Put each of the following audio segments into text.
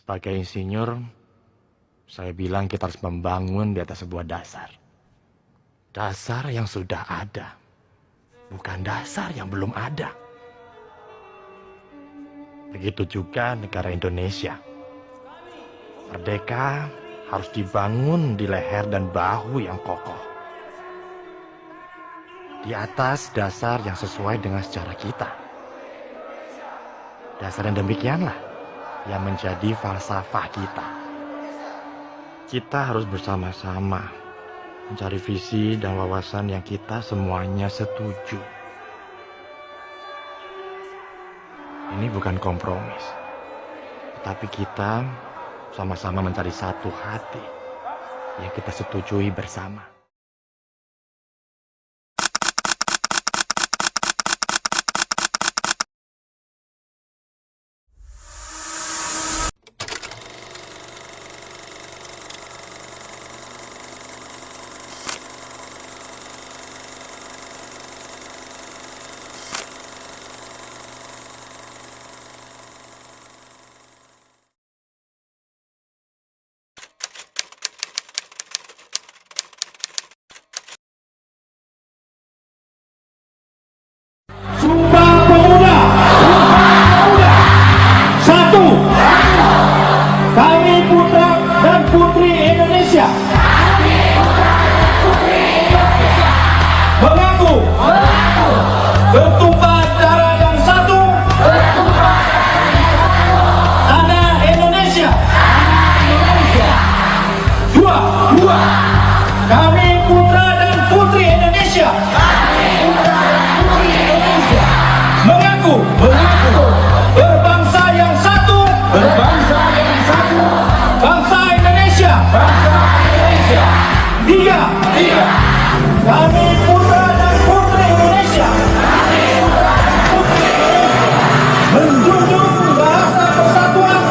Sebagai insinyur, saya bilang kita harus membangun di atas sebuah dasar. Dasar yang sudah ada, bukan dasar yang belum ada. Begitu juga negara Indonesia. Merdeka harus dibangun di leher dan bahu yang kokoh. Di atas dasar yang sesuai dengan sejarah kita. Dasar yang demikianlah yang menjadi falsafah kita. Kita harus bersama-sama mencari visi dan wawasan yang kita semuanya setuju. Ini bukan kompromis, tetapi kita sama-sama mencari satu hati yang kita setujui bersama. Sumpah Pemuda. Satu. Kami putra dan putri Indonesia. Mengaku bertumpah darah yang satu. Tanah Indonesia. Dua. Kami putra dan putri Indonesia. Mengaku berbangsa yang satu, bangsa Indonesia. Tiga. Kami putra dan putri Indonesia menjunjung bahasa persatuan,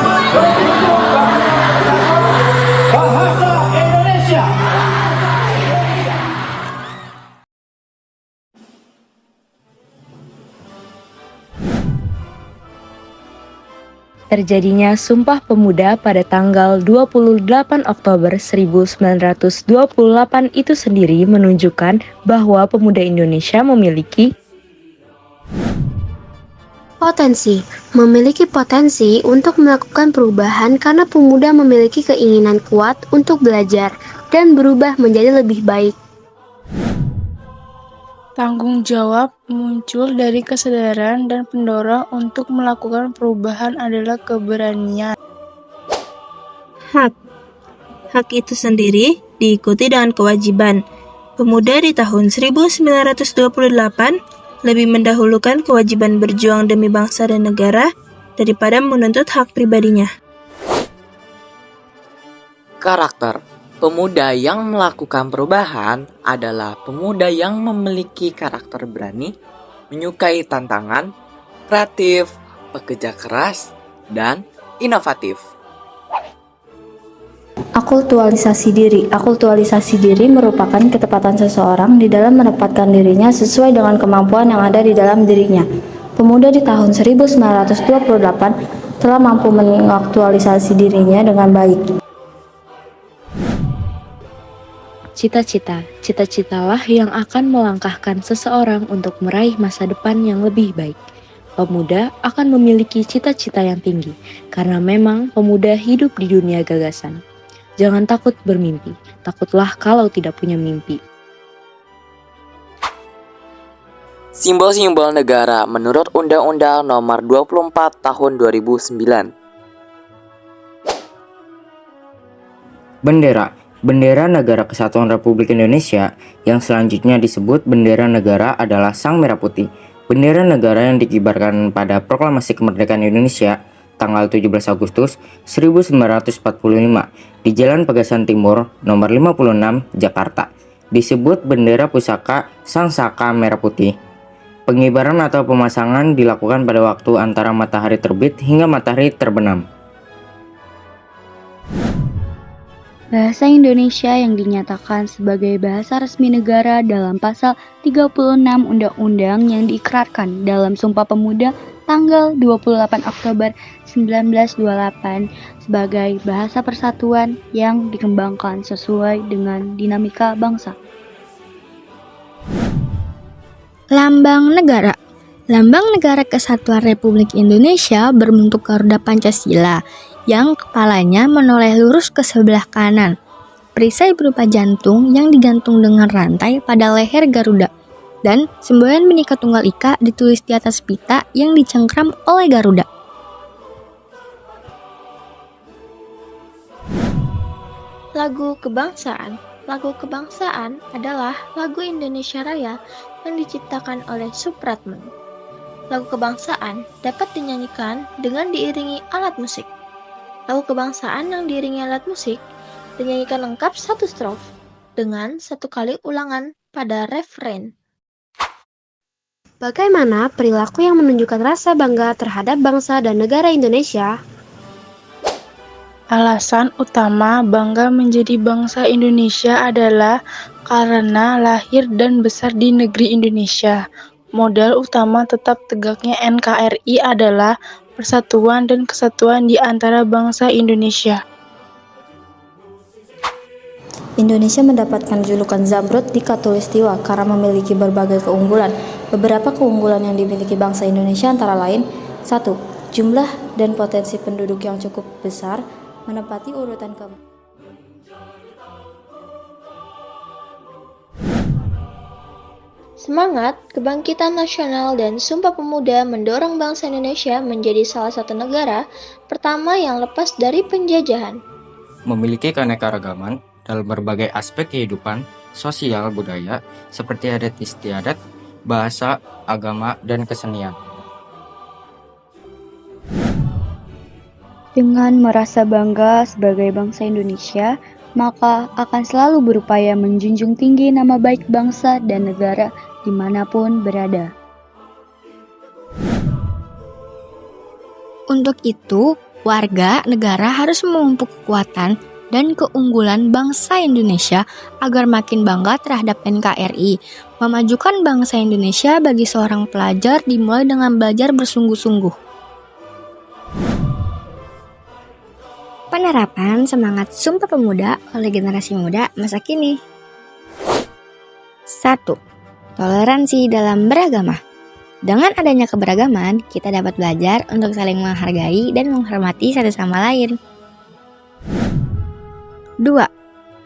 bahasa Indonesia. Terjadinya Sumpah Pemuda pada tanggal 28 Oktober 1928 itu sendiri menunjukkan bahwa pemuda Indonesia memiliki memiliki potensi untuk melakukan perubahan karena pemuda memiliki keinginan kuat untuk belajar dan berubah menjadi lebih baik. Tanggung jawab muncul dari kesadaran dan pendorong untuk melakukan perubahan adalah keberanian. Hak itu sendiri diikuti dengan kewajiban. Pemuda di tahun 1928 lebih mendahulukan kewajiban berjuang demi bangsa dan negara daripada menuntut hak pribadinya. Karakter pemuda yang melakukan perubahan adalah pemuda yang memiliki karakter berani, menyukai tantangan, kreatif, pekerja keras, dan inovatif. Akultualisasi diri merupakan ketepatan seseorang di dalam menempatkan dirinya sesuai dengan kemampuan yang ada di dalam dirinya. Pemuda di tahun 1928 telah mampu mengaktualisasi dirinya dengan baik. Cita-citalah yang akan melangkahkan seseorang untuk meraih masa depan yang lebih baik. Pemuda akan memiliki cita-cita yang tinggi, karena memang pemuda hidup di dunia gagasan. Jangan takut bermimpi, takutlah kalau tidak punya mimpi. Simbol-simbol negara menurut Undang-Undang Nomor 24 Tahun 2009. Bendera Negara Kesatuan Republik Indonesia yang selanjutnya disebut bendera negara adalah Sang Merah Putih. Bendera negara yang dikibarkan pada Proklamasi Kemerdekaan Indonesia tanggal 17 Agustus 1945 di Jalan Pegasan Timur nomor 56 Jakarta. Disebut bendera pusaka Sang Saka Merah Putih. Pengibaran atau pemasangan dilakukan pada waktu antara matahari terbit hingga matahari terbenam. Bahasa Indonesia yang dinyatakan sebagai bahasa resmi negara dalam pasal 36 Undang-Undang yang diikrarkan dalam Sumpah Pemuda tanggal 28 Oktober 1928 sebagai bahasa persatuan yang dikembangkan sesuai dengan dinamika bangsa. Lambang negara. Lambang Negara Kesatuan Republik Indonesia berbentuk Garuda Pancasila yang kepalanya menoleh lurus ke sebelah kanan. Perisai berupa jantung yang digantung dengan rantai pada leher Garuda. Dan semboyan Bhinneka Tunggal Ika ditulis di atas pita yang dicengkram oleh Garuda. Lagu kebangsaan. Lagu kebangsaan adalah lagu Indonesia Raya yang diciptakan oleh Supratman. Lagu kebangsaan dapat dinyanyikan dengan diiringi alat musik. Lagu kebangsaan yang diiringi alat musik dinyanyikan lengkap satu strofe dengan satu kali ulangan pada refrain. Bagaimana perilaku yang menunjukkan rasa bangga terhadap bangsa dan negara Indonesia? Alasan utama bangga menjadi bangsa Indonesia adalah karena lahir dan besar di negeri Indonesia. Modal utama tetap tegaknya NKRI adalah persatuan dan kesatuan di antara bangsa Indonesia. Indonesia mendapatkan julukan Zamrud di Khatulistiwa karena memiliki berbagai keunggulan. Beberapa keunggulan yang dimiliki bangsa Indonesia antara lain: 1. Jumlah dan potensi penduduk yang cukup besar, menempati urutan keempat. Semangat, kebangkitan nasional, dan Sumpah Pemuda mendorong bangsa Indonesia menjadi salah satu negara pertama yang lepas dari penjajahan. Memiliki keanekaragaman dalam berbagai aspek kehidupan, sosial, budaya, seperti adat istiadat, bahasa, agama, dan kesenian. Dengan merasa bangga sebagai bangsa Indonesia, maka akan selalu berupaya menjunjung tinggi nama baik bangsa dan negara dimanapun berada. Untuk itu, warga negara harus memupuk kekuatan dan keunggulan bangsa Indonesia agar makin bangga terhadap NKRI. Memajukan bangsa Indonesia bagi seorang pelajar dimulai dengan belajar bersungguh-sungguh. Penerapan semangat Sumpah Pemuda oleh generasi muda masa kini. 1. Toleransi dalam beragama. Dengan adanya keberagaman, kita dapat belajar untuk saling menghargai dan menghormati satu sama lain. 2.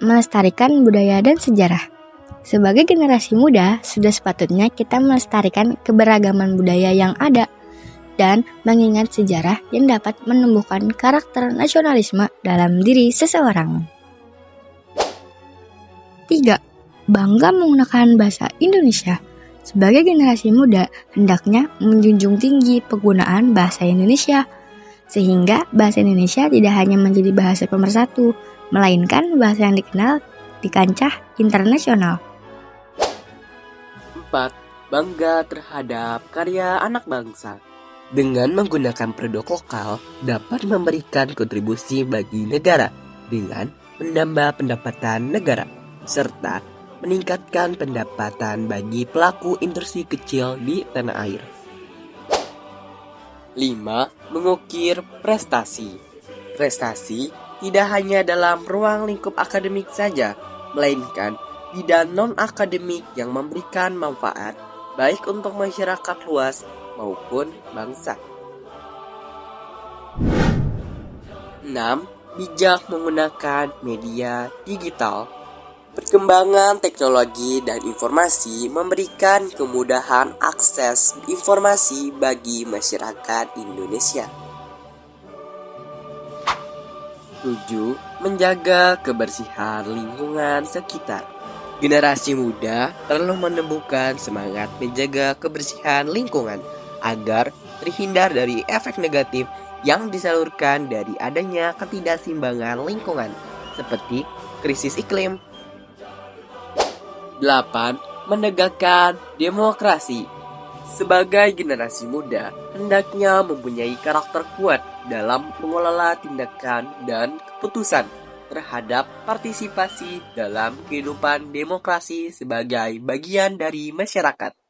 Melestarikan budaya dan sejarah. Sebagai generasi muda, sudah sepatutnya kita melestarikan keberagaman budaya yang ada dan mengingat sejarah yang dapat menumbuhkan karakter nasionalisme dalam diri seseorang. 3. Bangga menggunakan bahasa Indonesia. Sebagai generasi muda, hendaknya menjunjung tinggi penggunaan bahasa Indonesia, sehingga bahasa Indonesia tidak hanya menjadi bahasa pemersatu, melainkan bahasa yang dikenal di kancah internasional. 4. Bangga terhadap karya anak bangsa. Dengan menggunakan produk lokal dapat memberikan kontribusi bagi negara dengan menambah pendapatan negara serta meningkatkan pendapatan bagi pelaku industri kecil di tanah air. 5. Mengukir prestasi. Prestasi tidak hanya dalam ruang lingkup akademik saja, melainkan bidang non-akademik yang memberikan manfaat baik untuk masyarakat luas maupun bangsa. 6. Bijak menggunakan media digital. Perkembangan teknologi dan informasi memberikan kemudahan akses informasi bagi masyarakat Indonesia. 7. Menjaga kebersihan lingkungan sekitar. Generasi muda perlu menumbuhkan semangat menjaga kebersihan lingkungan agar terhindar dari efek negatif yang disalurkan dari adanya ketidakseimbangan lingkungan, seperti krisis iklim. 8. Menegakkan demokrasi. Sebagai generasi muda, hendaknya mempunyai karakter kuat dalam mengelola tindakan dan keputusan terhadap partisipasi dalam kehidupan demokrasi sebagai bagian dari masyarakat.